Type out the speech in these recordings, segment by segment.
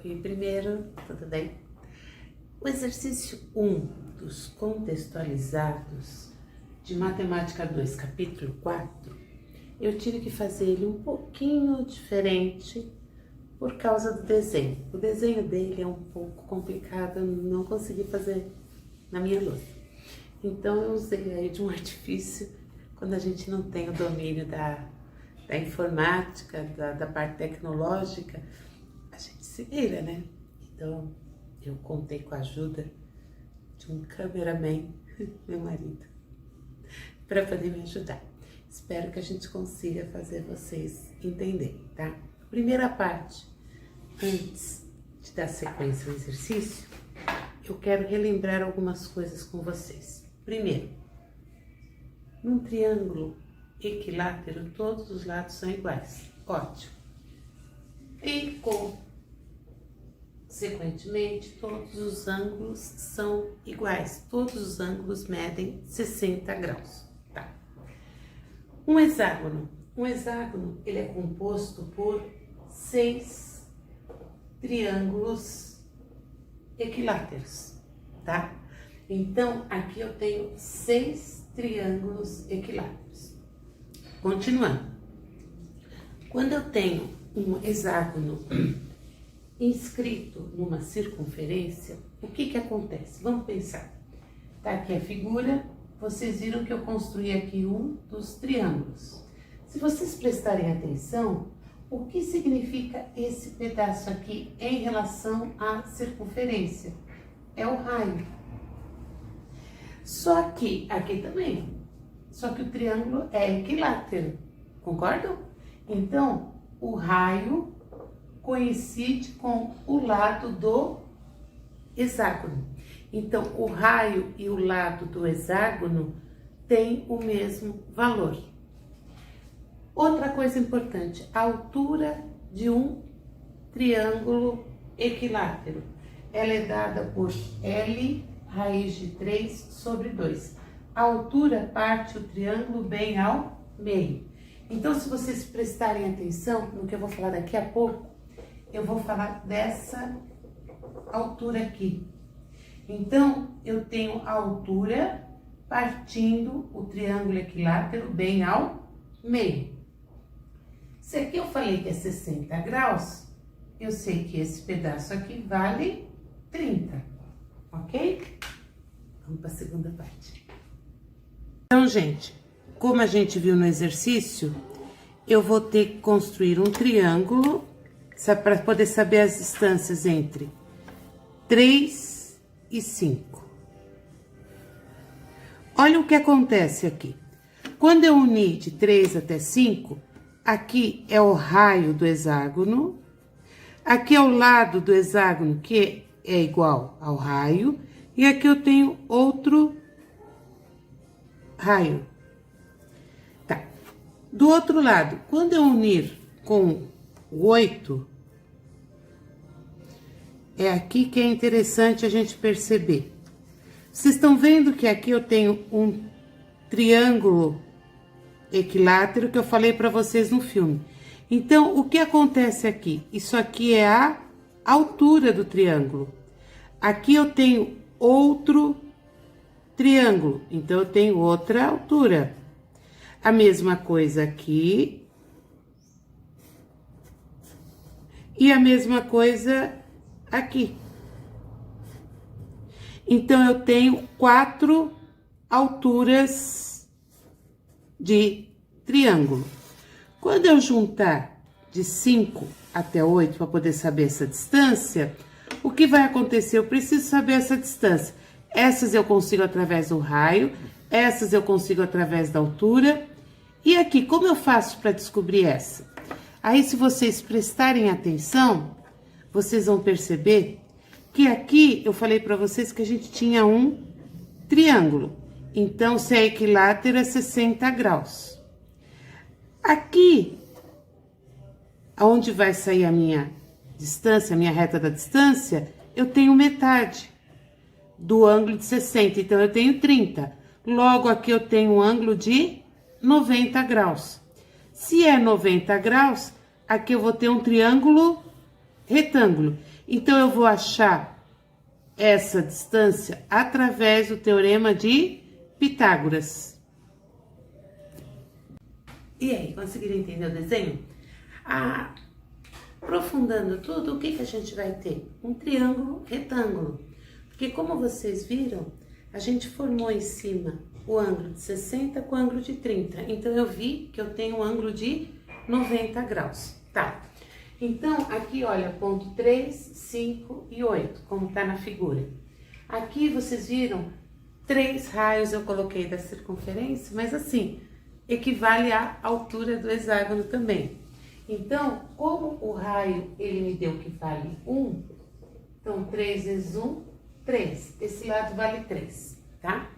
Oi, primeiro, tudo bem? O exercício 1 dos contextualizados de Matemática 2, capítulo 4, eu tive que fazer ele um pouquinho diferente por causa do desenho. O desenho dele é um pouco complicado, eu não consegui fazer na minha lousa. Então eu usei aí de um artifício quando a gente não tem o domínio da informática, da parte tecnológica, a gente se vira, né? Então eu contei com a ajuda de um cameraman, meu marido, para poder me ajudar. Espero que a gente consiga fazer vocês entenderem, tá? Primeira parte, antes de dar sequência ao exercício, eu quero relembrar algumas coisas com vocês. Primeiro, num triângulo equilátero, todos os lados são iguais. Ótimo. E, consequentemente, todos os ângulos são iguais. Todos os ângulos medem 60 graus. Tá. Um hexágono. Um hexágono, ele é composto por 6 triângulos equiláteros, tá? Então, aqui eu tenho 6 triângulos equiláteros. Continuando. Quando eu tenho um hexágono inscrito numa circunferência, o que acontece? Vamos pensar. Tá aqui a figura, vocês viram que eu construí aqui um dos triângulos. Se vocês prestarem atenção, o que significa esse pedaço aqui em relação à circunferência? É o raio. Só que, aqui também, só que o triângulo é equilátero, concordam? Então, o raio coincide com o lado do hexágono. Então, o raio e o lado do hexágono têm o mesmo valor. Outra coisa importante, a altura de um triângulo equilátero. Ela é dada por L raiz de 3 sobre 2. A altura parte o triângulo bem ao meio. Então, se vocês prestarem atenção no que eu vou falar daqui a pouco, eu vou falar dessa altura aqui. Então, eu tenho a altura partindo o triângulo equilátero bem ao meio. Se aqui eu falei que é 60 graus, eu sei que esse pedaço aqui vale 30, ok? Vamos para a segunda parte. Então, gente, como a gente viu no exercício, eu vou ter que construir um triângulo para poder saber as distâncias entre 3 e 5. Olha o que acontece aqui. Quando eu unir de 3 até 5, aqui é o raio do hexágono, aqui é o lado do hexágono que é igual ao raio, e aqui eu tenho outro raio. Tá. Do outro lado, quando eu unir com o 8, é aqui que é interessante a gente perceber. Vocês estão vendo que aqui eu tenho um triângulo equilátero que eu falei para vocês no filme. Então, o que acontece aqui? Isso aqui é a altura do triângulo. Aqui eu tenho outro triângulo, então eu tenho outra altura. A mesma coisa aqui. E a mesma coisa aqui. Então, eu tenho 4 alturas de triângulo. Quando eu juntar de 5 até 8 para poder saber essa distância, o que vai acontecer? Eu preciso saber essa distância. Essas eu consigo através do raio, essas eu consigo através da altura. E aqui, como eu faço para descobrir essa? Aí, se vocês prestarem atenção, vocês vão perceber que aqui eu falei para vocês que a gente tinha um triângulo. Então, se é equilátero, é 60 graus. Aqui, onde vai sair a minha distância, a minha reta da distância, eu tenho metade do ângulo de 60, então eu tenho 30. Logo, aqui eu tenho um ângulo de 90 graus. Se é 90 graus, aqui eu vou ter um triângulo retângulo. Então, eu vou achar essa distância através do teorema de Pitágoras. E aí, conseguiram entender o desenho? Aprofundando tudo, o que a gente vai ter? Um triângulo retângulo. Porque como vocês viram, a gente formou em cima o ângulo de 60 com o ângulo de 30. Então, eu vi que eu tenho um ângulo de 90 graus. Tá. Então, aqui, olha, ponto 3, 5 e 8, como tá na figura. Aqui, vocês viram, 3 raios eu coloquei da circunferência, mas assim, equivale à altura do hexágono também. Então, como o raio, ele me deu que vale 1, então 3 vezes 1, 3. Esse lado vale 3, tá?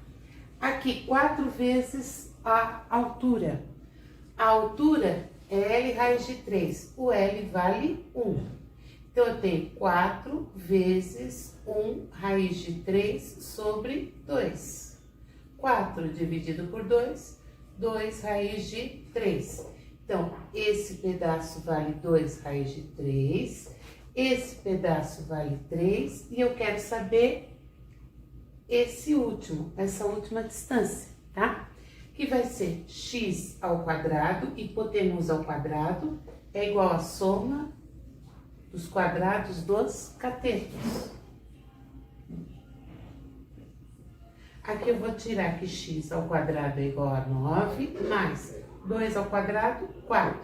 Aqui, 4 vezes a altura. A altura é L raiz de 3. O L vale 1. Então, eu tenho 4 vezes 1 raiz de 3 sobre 2. 4 dividido por 2, 2 raiz de 3. Então, esse pedaço vale 2 raiz de 3. Esse pedaço vale 3. E eu quero saber essa última distância, tá? Que vai ser x ao quadrado, hipotenusa ao quadrado, é igual à soma dos quadrados dos catetos. Aqui eu vou tirar que x ao quadrado é igual a 9, mais 2 ao quadrado, 4,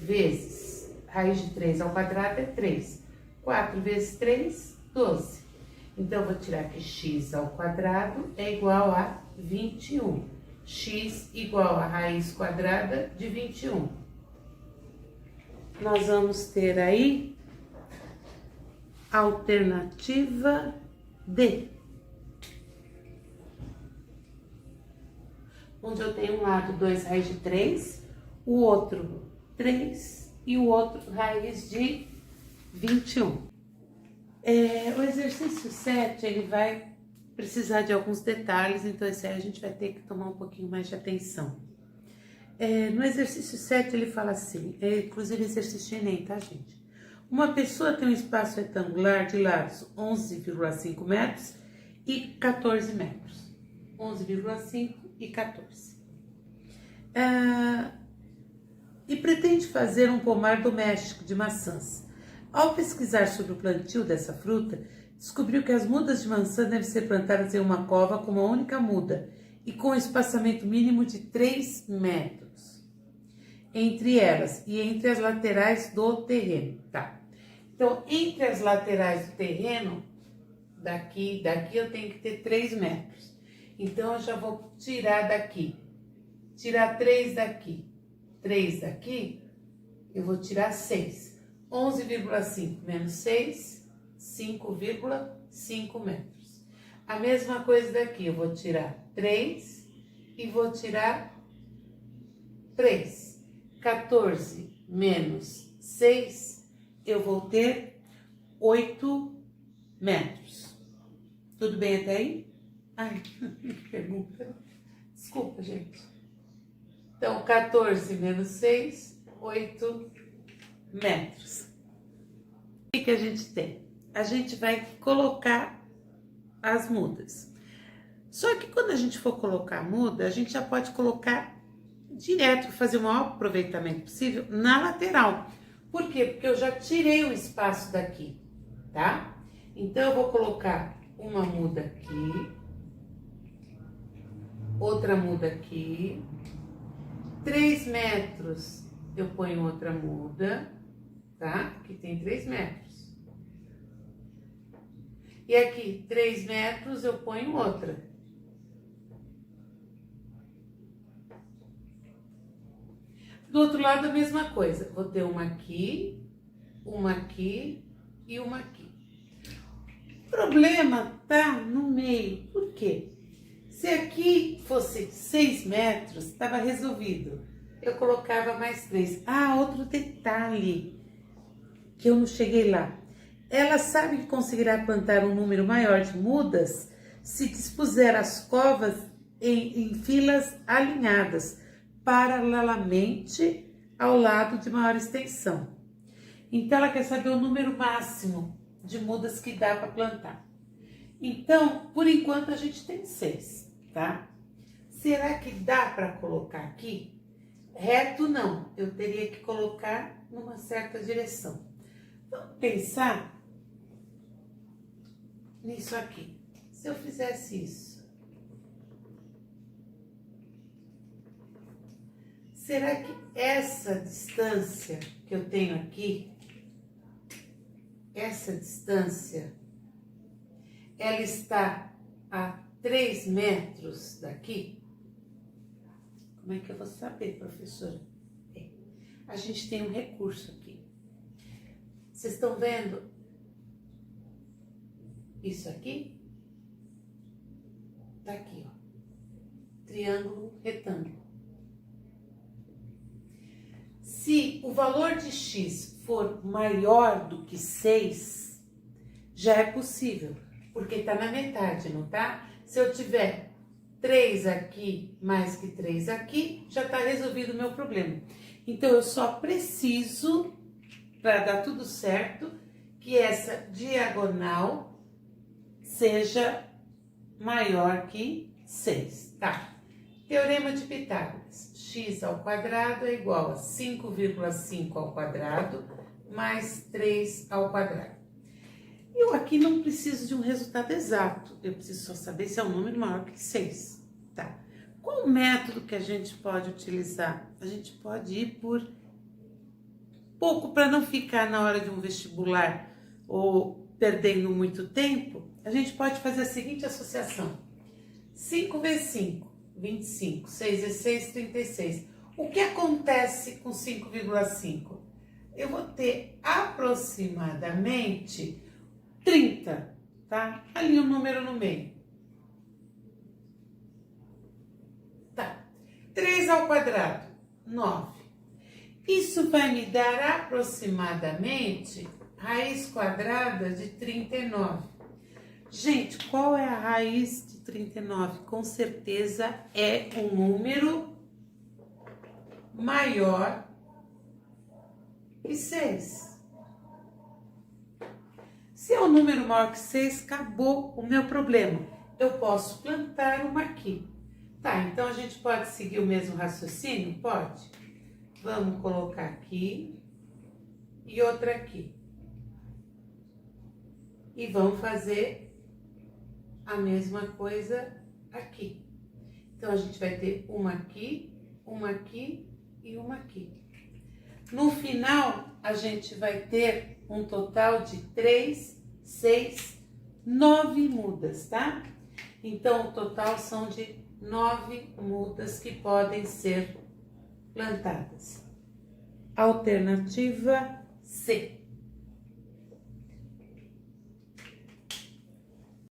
vezes raiz de 3 ao quadrado é 3. 4 vezes 3, 12. Então, eu vou tirar que x ao quadrado é igual a 21. X igual a raiz quadrada de 21. Nós vamos ter aí a alternativa D. Onde eu tenho um lado 2 raiz de 3, o outro 3 e o outro raiz de 21. O exercício 7, ele vai precisar de alguns detalhes, então esse aí a gente vai ter que tomar um pouquinho mais de atenção. No exercício 7, ele fala assim, inclusive exercício de Enem, tá, gente? Uma pessoa tem um espaço retangular de lados 11,5 metros e 14 metros. 11,5 e 14. E pretende fazer um pomar doméstico de maçãs. Ao pesquisar sobre o plantio dessa fruta, descobriu que as mudas de maçã devem ser plantadas em uma cova com uma única muda e com um espaçamento mínimo de 3 metros entre elas e entre as laterais do terreno, tá? Então, entre as laterais do terreno, daqui eu tenho que ter 3 metros. Então, eu já vou tirar daqui, tirar 3 daqui, 3 daqui, eu vou tirar 6. 11,5 menos 6, 5,5 metros. A mesma coisa daqui, eu vou tirar 3 e vou tirar 3. 14 menos 6, eu vou ter 8 metros. Tudo bem até aí? Ai, que pergunta. Desculpa, gente. Então, 14 menos 6, 8 metros. O que a gente tem? A gente vai colocar as mudas. Só que quando a gente for colocar a muda, a gente já pode colocar direto, fazer o maior aproveitamento possível na lateral. Por quê? Porque eu já tirei o espaço daqui, tá? Então, eu vou colocar uma muda aqui, outra muda aqui, 3 metros eu ponho outra muda, tá? Aqui tem 3 metros. E aqui, 3 metros, eu ponho outra. Do outro lado, a mesma coisa. Vou ter uma aqui e uma aqui. O problema tá no meio. Por quê? Se aqui fosse 6 metros, estava resolvido. Eu colocava mais 3. Outro detalhe, que eu não cheguei lá. Ela sabe que conseguirá plantar um número maior de mudas se dispuser as covas em filas alinhadas, paralelamente ao lado de maior extensão. Então, ela quer saber o número máximo de mudas que dá para plantar. Então, por enquanto, a gente tem 6, tá? Será que dá para colocar aqui? Reto não, eu teria que colocar numa certa direção. Vamos pensar nisso aqui. Se eu fizesse isso, será que essa distância que eu tenho aqui, essa distância, ela está a 3 metros daqui? Como é que eu vou saber, professora? A gente tem um recurso aqui. Vocês estão vendo isso aqui? Tá aqui, ó. Triângulo, retângulo. Se o valor de x for maior do que 6, já é possível, porque tá na metade, não tá? Se eu tiver 3 aqui, mais que 3 aqui, já está resolvido o meu problema. Então, eu só preciso, para dar tudo certo, que essa diagonal seja maior que 6, tá? Teorema de Pitágoras. X ao quadrado é igual a 5,5 ao quadrado mais 3 ao quadrado. Eu aqui não preciso de um resultado exato, eu preciso só saber se é um número maior que 6, tá? Qual o método que a gente pode utilizar? A gente pode ir por pouco para não ficar na hora de um vestibular ou perdendo muito tempo, a gente pode fazer a seguinte associação. 5 vezes 5, 25, 6 vezes 6, 36. O que acontece com 5,5? Eu vou ter aproximadamente 30, tá? Ali um número no meio. Tá. 3 ao quadrado, 9. Isso vai me dar aproximadamente raiz quadrada de 39. Gente, qual é a raiz de 39? Com certeza é um número maior que 6. Se é um número maior que 6, acabou o meu problema. Eu posso plantar uma aqui. Tá, então a gente pode seguir o mesmo raciocínio? Pode. Vamos colocar aqui e outra aqui. E vamos fazer a mesma coisa aqui. Então, a gente vai ter uma aqui e uma aqui. No final, a gente vai ter um total de 3, 6, 9 mudas, tá? Então, o total são de 9 mudas que podem ser plantadas. Alternativa C.